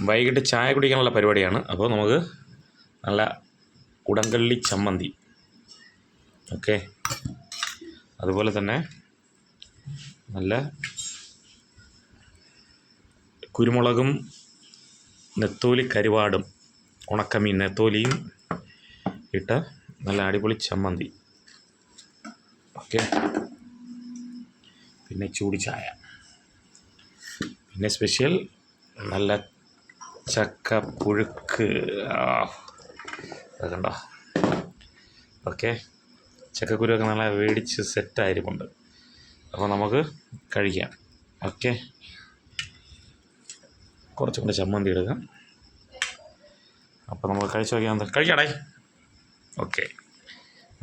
വൈകിട്ട് ചായ കുടിക്കാനുള്ള പരിപാടിയാണ്. അപ്പോൾ നമുക്ക് നല്ല ഉടങ്കള്ളി ചമ്മന്തി, ഓക്കെ, അതുപോലെ തന്നെ നല്ല കുരുമുളകും നെത്തോലി കരുവാടും ഉണക്കമീൻ നെത്തോലിയും ഇട്ട നല്ല അടിപൊളി ചമ്മന്തി, ഓക്കെ. പിന്നെ ചൂട് ചായ, പിന്നെ സ്പെഷ്യൽ നല്ല ചക്ക പുഴുക്ക്, കണ്ടോ, ഓക്കെ. ചക്കക്കുരുവൊക്കെ നല്ല വേടിച്ച് സെറ്റായിരിക്കുന്നുണ്ട്. അപ്പോൾ നമുക്ക് കഴിക്കാം, ഓക്കെ. കുറച്ചും കൂടെ ചമ്മന്തി ഇടുക. അപ്പോൾ നമുക്ക് കഴിച്ച് നോക്കിയാൽ കഴിക്കാടേ, ഓക്കെ.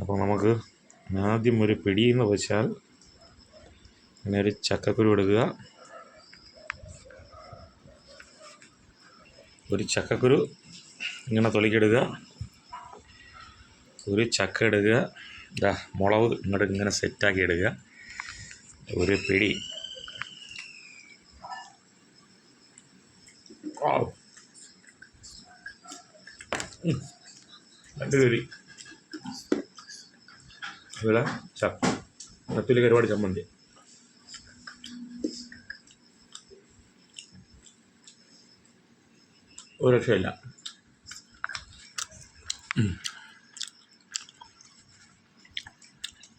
അപ്പോൾ നമുക്ക് ആദ്യം ഒരു പിടിയെന്ന് വെച്ചാൽ ഇങ്ങനെ ഒരു ചക്കക്കുരു എടുക്കുക. ഒരു ചക്കക്കുരു ഇങ്ങനെ തൊലിക്കെടുക്കുക. ഒരു ചക്ക എടുക്കുക. ഇതാ മുളക് ഇങ്ങോട്ട് ഇങ്ങനെ സെറ്റാക്കി എടുക്കുക. ഒരു പിടി, അടിപൊളി. ഇവിടെ നെത്തോലിക്ക് ഒരുപാട് ചമ്മന്തി, ഒരു രക്ഷയില്ല.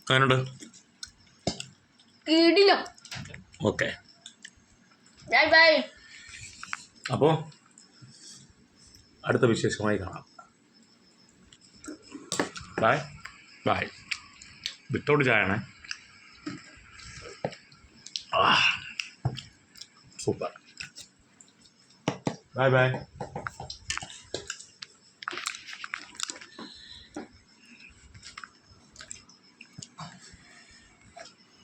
അങ്ങനെയുണ്ട്, ഓക്കെ. അപ്പോൾ അടുത്ത വിശേഷമായി കാണാം. Bye bye. വിത്തൗട്ട് ചായയാണേ, സൂപ്പർ. Bye by.